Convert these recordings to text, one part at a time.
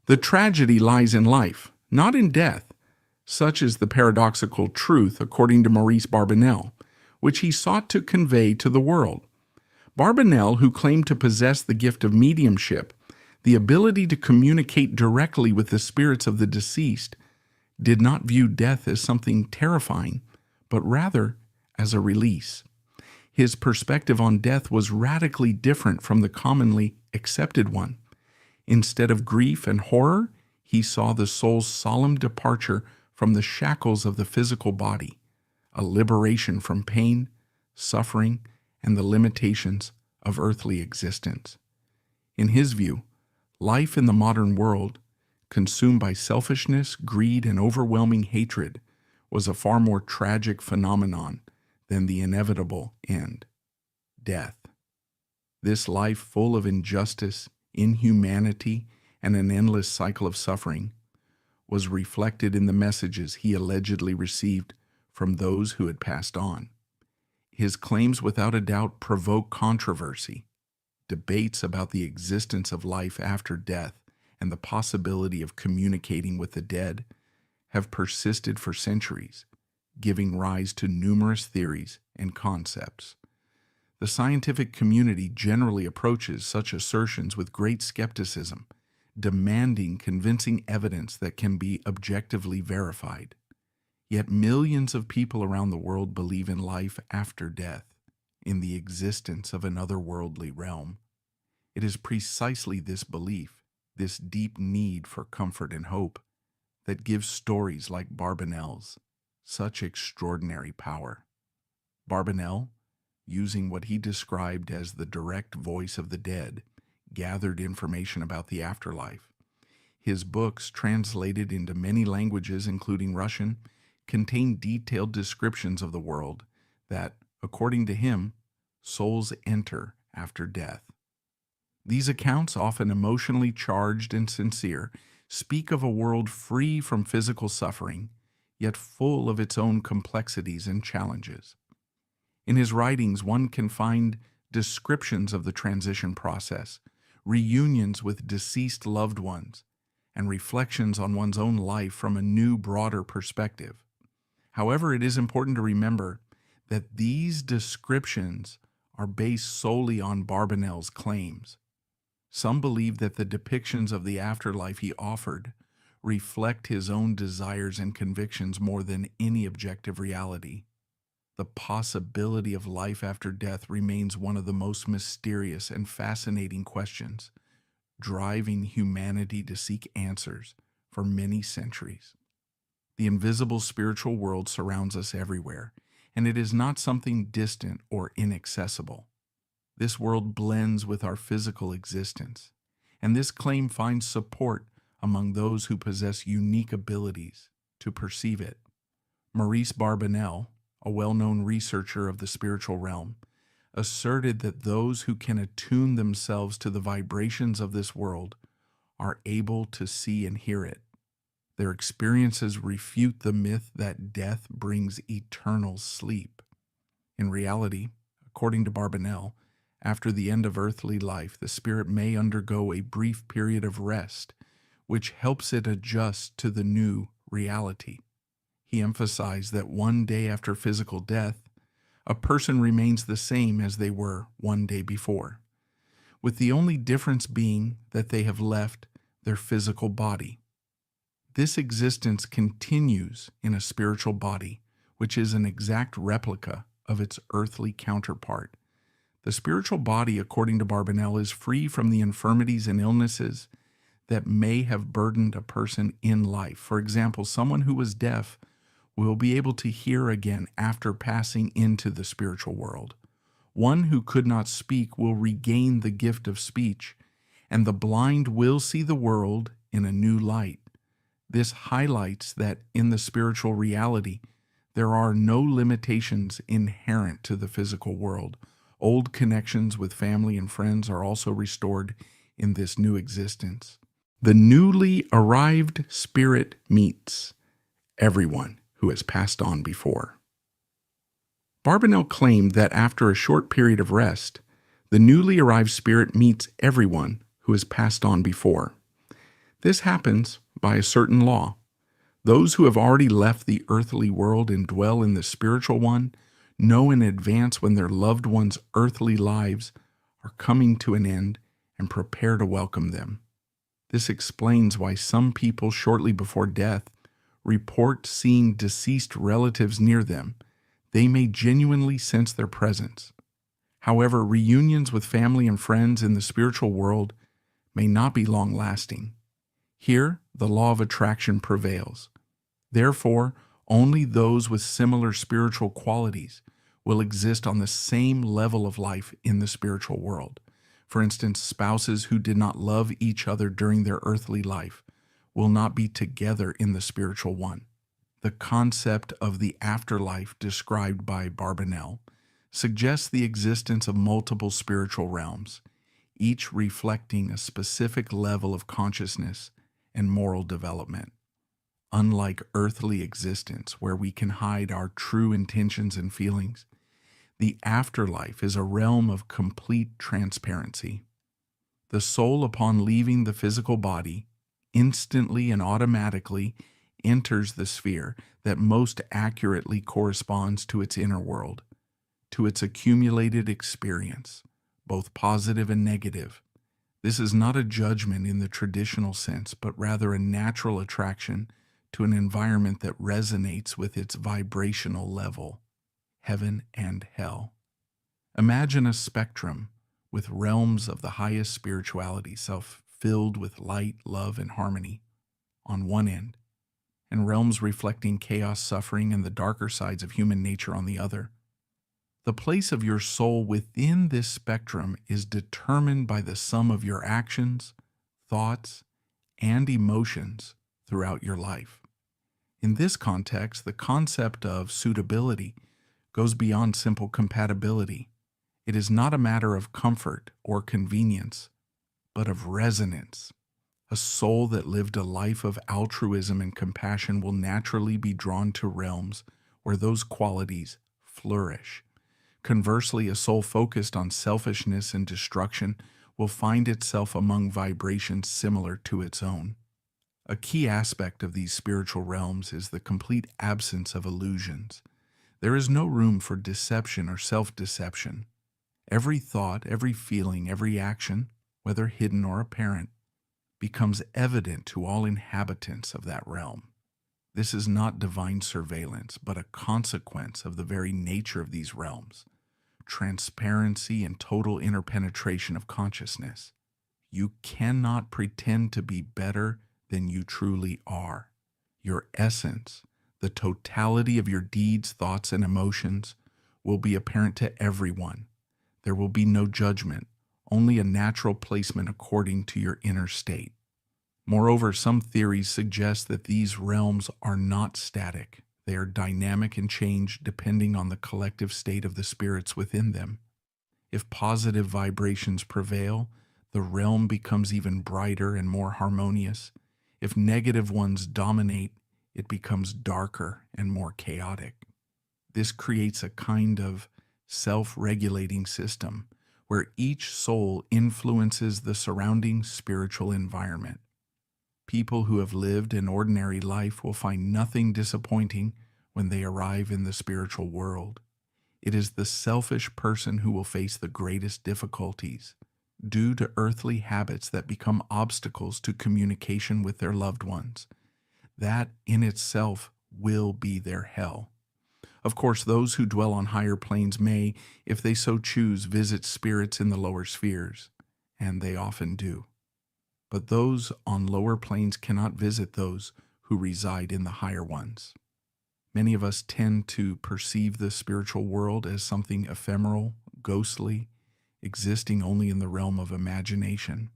The tragedy lies in life, not in death. Such is the paradoxical truth according to Maurice Barbanell, which he sought to convey to the world. Barbanell, who claimed to possess the gift of mediumship, the ability to communicate directly with the spirits of the deceased, did not view death as something terrifying, but rather as a release. His perspective on death was radically different from the commonly accepted one. Instead of grief and horror, he saw the soul's solemn departure from the shackles of the physical body, a liberation from pain, suffering, and the limitations of earthly existence. In his view, life in the modern world, consumed by selfishness, greed, and overwhelming hatred, was a far more tragic phenomenon than the inevitable end, death. This life full of injustice, inhumanity, and an endless cycle of suffering was reflected in the messages he allegedly received from those who had passed on. His claims without a doubt provoke controversy. Debates about the existence of life after death and the possibility of communicating with the dead have persisted for centuries, giving rise to numerous theories and concepts. The scientific community generally approaches such assertions with great skepticism, demanding convincing evidence that can be objectively verified. Yet millions of people around the world believe in life after death, in the existence of an otherworldly realm. It is precisely this belief, this deep need for comfort and hope, that gives stories like Barbanell's such extraordinary power. Barbanell, using what he described as the direct voice of the dead, gathered information about the afterlife. His books, translated into many languages including Russian, contain detailed descriptions of the world that, according to him, souls enter after death. These accounts, often emotionally charged and sincere, speak of a world free from physical suffering, yet full of its own complexities and challenges. In his writings, one can find descriptions of the transition process, reunions with deceased loved ones, and reflections on one's own life from a new, broader perspective. However, it is important to remember that these descriptions are based solely on Barbanell's claims. Some believe that the depictions of the afterlife he offered reflect his own desires and convictions more than any objective reality. The possibility of life after death remains one of the most mysterious and fascinating questions, driving humanity to seek answers for many centuries. The invisible spiritual world surrounds us everywhere, and it is not something distant or inaccessible. This world blends with our physical existence, and this claim finds support among those who possess unique abilities to perceive it. Maurice Barbanell, a well-known researcher of the spiritual realm, asserted that those who can attune themselves to the vibrations of this world are able to see and hear it. Their experiences refute the myth that death brings eternal sleep. In reality, according to Barbanell, after the end of earthly life, the spirit may undergo a brief period of rest, which helps it adjust to the new reality. He emphasized that one day after physical death, a person remains the same as they were one day before, with the only difference being that they have left their physical body. This existence continues in a spiritual body, which is an exact replica of its earthly counterpart. The spiritual body, according to Barbanell, is free from the infirmities and illnesses that may have burdened a person in life. For example, someone who was deaf will be able to hear again after passing into the spiritual world. One who could not speak will regain the gift of speech, and the blind will see the world in a new light. This highlights that in the spiritual reality, there are no limitations inherent to the physical world. Old connections with family and friends are also restored in this new existence. The newly arrived spirit meets everyone who has passed on before. Barbanell claimed that after a short period of rest, the newly arrived spirit meets everyone who has passed on before. This happens by a certain law. Those who have already left the earthly world and dwell in the spiritual one know in advance when their loved ones' earthly lives are coming to an end and prepare to welcome them. This explains why some people shortly before death report seeing deceased relatives near them. They may genuinely sense their presence. However, reunions with family and friends in the spiritual world may not be long-lasting. Here, the law of attraction prevails. Therefore, only those with similar spiritual qualities will exist on the same level of life in the spiritual world. For instance, spouses who did not love each other during their earthly life will not be together in the spiritual one. The concept of the afterlife described by Barbanell suggests the existence of multiple spiritual realms, each reflecting a specific level of consciousness and moral development. Unlike earthly existence, where we can hide our true intentions and feelings, the afterlife is a realm of complete transparency. The soul, upon leaving the physical body, instantly and automatically enters the sphere that most accurately corresponds to its inner world, to its accumulated experience, both positive and negative. This is not a judgment in the traditional sense, but rather a natural attraction to an environment that resonates with its vibrational level, heaven and hell. Imagine a spectrum with realms of the highest spirituality, filled with light, love, and harmony on one end, and realms reflecting chaos, suffering, and the darker sides of human nature on the other. The place of your soul within this spectrum is determined by the sum of your actions, thoughts, and emotions throughout your life. In this context, the concept of suitability goes beyond simple compatibility. It is not a matter of comfort or convenience, but of resonance. A soul that lived a life of altruism and compassion will naturally be drawn to realms where those qualities flourish. Conversely, a soul focused on selfishness and destruction will find itself among vibrations similar to its own. A key aspect of these spiritual realms is the complete absence of illusions. There is no room for deception or self-deception. Every thought, every feeling, every action, whether hidden or apparent, becomes evident to all inhabitants of that realm. This is not divine surveillance, but a consequence of the very nature of these realms: transparency and total interpenetration of consciousness. You cannot pretend to be better than you truly are. Your essence, the totality of your deeds, thoughts, and emotions, will be apparent to everyone. There will be no judgment, only a natural placement according to your inner state. Moreover, some theories suggest that these realms are not static. They are dynamic and change depending on the collective state of the spirits within them. If positive vibrations prevail, the realm becomes even brighter and more harmonious. If negative ones dominate, it becomes darker and more chaotic. This creates a kind of self-regulating system where each soul influences the surrounding spiritual environment. People who have lived an ordinary life will find nothing disappointing when they arrive in the spiritual world. It is the selfish person who will face the greatest difficulties due to earthly habits that become obstacles to communication with their loved ones. That in itself will be their hell. Of course, those who dwell on higher planes may, if they so choose, visit spirits in the lower spheres, and they often do. But those on lower planes cannot visit those who reside in the higher ones. Many of us tend to perceive the spiritual world as something ephemeral, ghostly, existing only in the realm of imagination.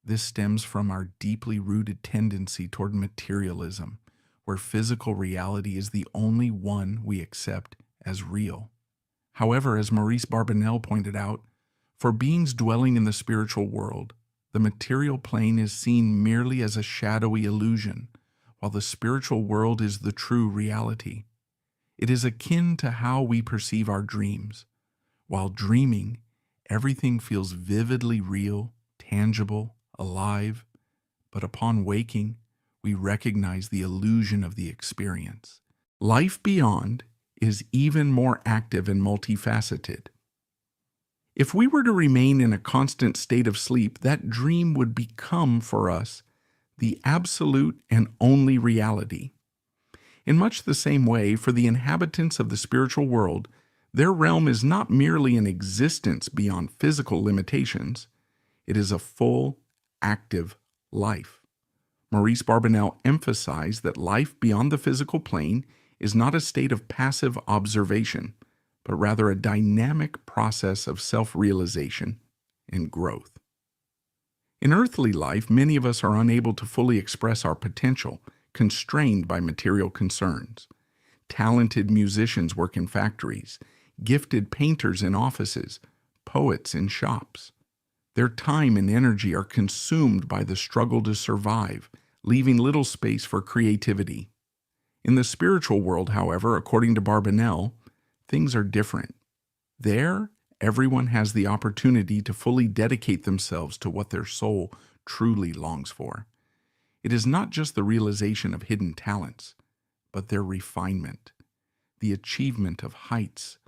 This stems from our deeply rooted tendency toward materialism, where physical reality is the only one we accept as real. However, as Maurice Barbanell pointed out, for beings dwelling in the spiritual world, the material plane is seen merely as a shadowy illusion, while the spiritual world is the true reality. It is akin to how we perceive our dreams. While dreaming, everything feels vividly real, tangible, alive, but upon waking, we recognize the illusion of the experience. Life beyond is even more active and multifaceted. If we were to remain in a constant state of sleep, that dream would become for us the absolute and only reality. In much the same way, for the inhabitants of the spiritual world, their realm is not merely an existence beyond physical limitations, it is a full, active life. Maurice Barbanell emphasized that life beyond the physical plane is not a state of passive observation, but rather a dynamic process of self-realization and growth. In earthly life, many of us are unable to fully express our potential, constrained by material concerns. Talented musicians work in factories, gifted painters in offices, poets in shops. Their time and energy are consumed by the struggle to survive, leaving little space for creativity. In the spiritual world, however, according to Barbanell, things are different. There, everyone has the opportunity to fully dedicate themselves to what their soul truly longs for. It is not just the realization of hidden talents, but their refinement, the achievement of heights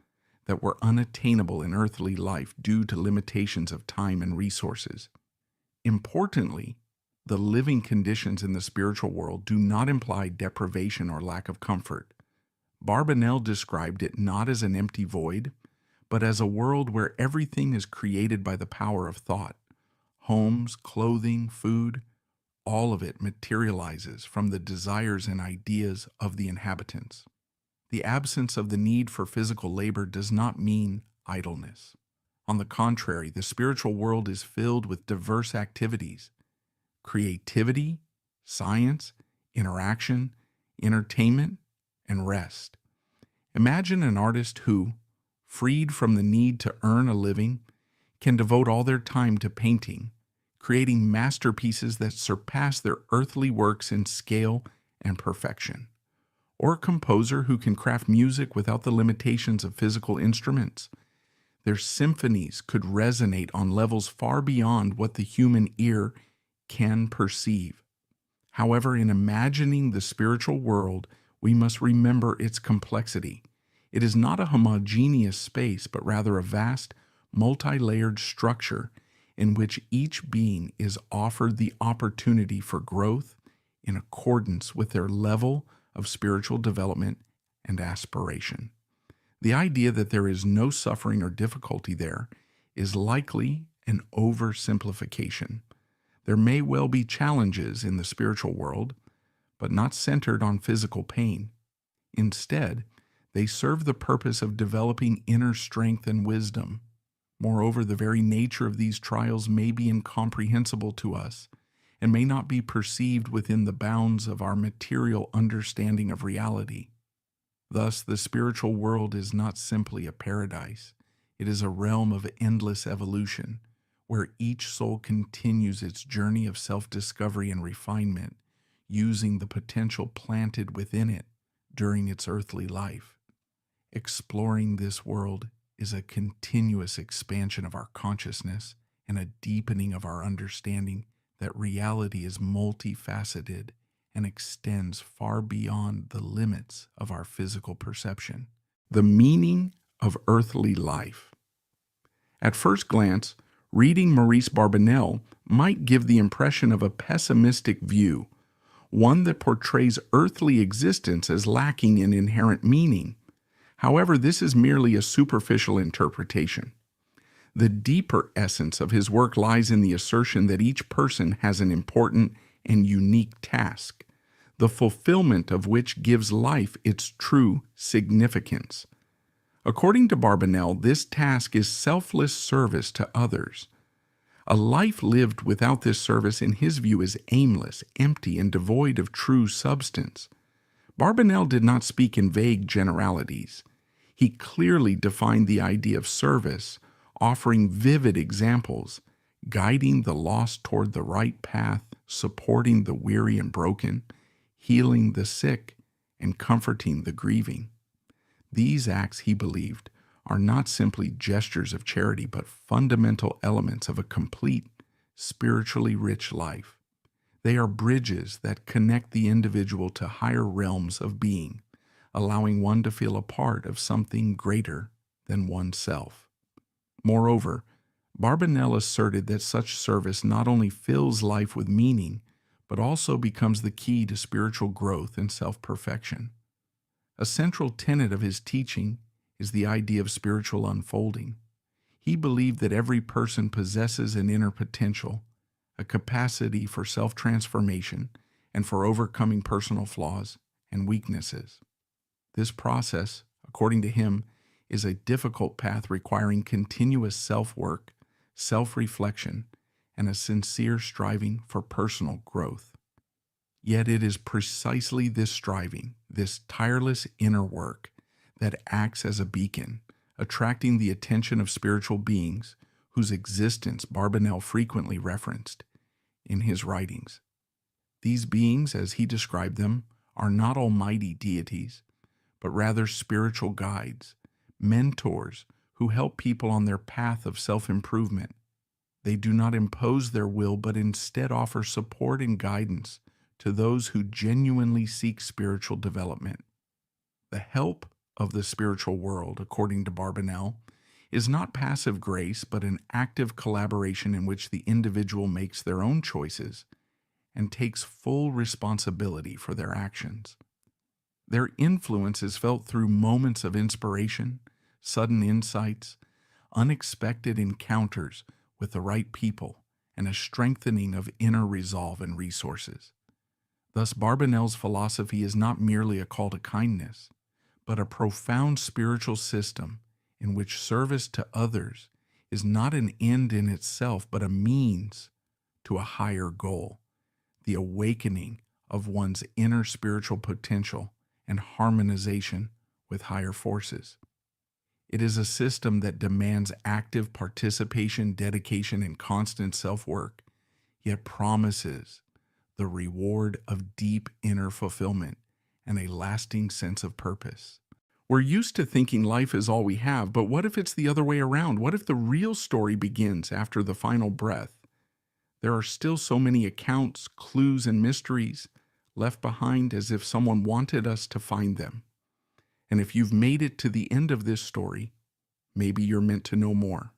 that were unattainable in earthly life due to limitations of time and resources. Importantly, the living conditions in the spiritual world do not imply deprivation or lack of comfort. Barbanell described it not as an empty void, but as a world where everything is created by the power of thought. Homes, clothing, food, all of it materializes from the desires and ideas of the inhabitants. The absence of the need for physical labor does not mean idleness. On the contrary, the spiritual world is filled with diverse activities: creativity, science, interaction, entertainment, and rest. Imagine an artist who, freed from the need to earn a living, can devote all their time to painting, creating masterpieces that surpass their earthly works in scale and perfection. Or a composer who can craft music without the limitations of physical instruments. Their symphonies could resonate on levels far beyond what the human ear can perceive. However, in imagining the spiritual world, we must remember its complexity. It is not a homogeneous space, but rather a vast, multi-layered structure in which each being is offered the opportunity for growth in accordance with their level of spiritual development and aspiration. The idea that there is no suffering or difficulty there is likely an oversimplification. There may well be challenges in the spiritual world, but not centered on physical pain. Instead, they serve the purpose of developing inner strength and wisdom. Moreover, the very nature of these trials may be incomprehensible to us and may not be perceived within the bounds of our material understanding of reality. Thus, the spiritual world is not simply a paradise. It is a realm of endless evolution, where each soul continues its journey of self-discovery and refinement, using the potential planted within it during its earthly life. Exploring this world is a continuous expansion of our consciousness and a deepening of our understanding that reality is multifaceted and extends far beyond the limits of our physical perception. The meaning of earthly life. At first glance, reading Maurice Barbanell might give the impression of a pessimistic view, one that portrays earthly existence as lacking in inherent meaning. However, this is merely a superficial interpretation. The deeper essence of his work lies in the assertion that each person has an important and unique task, the fulfillment of which gives life its true significance. According to Barbanell, this task is selfless service to others. A life lived without this service, in his view, is aimless, empty, and devoid of true substance. Barbanell did not speak in vague generalities. He clearly defined the idea of service, offering vivid examples, guiding the lost toward the right path, supporting the weary and broken, healing the sick, and comforting the grieving. These acts, he believed, are not simply gestures of charity, but fundamental elements of a complete, spiritually rich life. They are bridges that connect the individual to higher realms of being, allowing one to feel a part of something greater than oneself. Moreover, Barbanell asserted that such service not only fills life with meaning, but also becomes the key to spiritual growth and self-perfection. A central tenet of his teaching is the idea of spiritual unfolding. He believed that every person possesses an inner potential, a capacity for self-transformation and for overcoming personal flaws and weaknesses. This process, according to him, is a difficult path requiring continuous self-work, self-reflection, and a sincere striving for personal growth. Yet it is precisely this striving, this tireless inner work, that acts as a beacon, attracting the attention of spiritual beings whose existence Barbanell frequently referenced in his writings. These beings, as he described them, are not almighty deities, but rather spiritual guides, mentors who help people on their path of self-improvement. They do not impose their will, but instead offer support and guidance to those who genuinely seek spiritual development. The help of the spiritual world, according to Barbanell, is not passive grace, but an active collaboration in which the individual makes their own choices and takes full responsibility for their actions. Their influence is felt through moments of inspiration, sudden insights, unexpected encounters with the right people, and a strengthening of inner resolve and resources. Thus, Barbanell's philosophy is not merely a call to kindness, but a profound spiritual system in which service to others is not an end in itself, but a means to a higher goal, the awakening of one's inner spiritual potential and harmonization with higher forces. It is a system that demands active participation, dedication, and constant self-work, yet promises the reward of deep inner fulfillment and a lasting sense of purpose. We're used to thinking life is all we have, but what if it's the other way around? What if the real story begins after the final breath? There are still so many accounts, clues, and mysteries left behind as if someone wanted us to find them. And if you've made it to the end of this story, maybe you're meant to know more.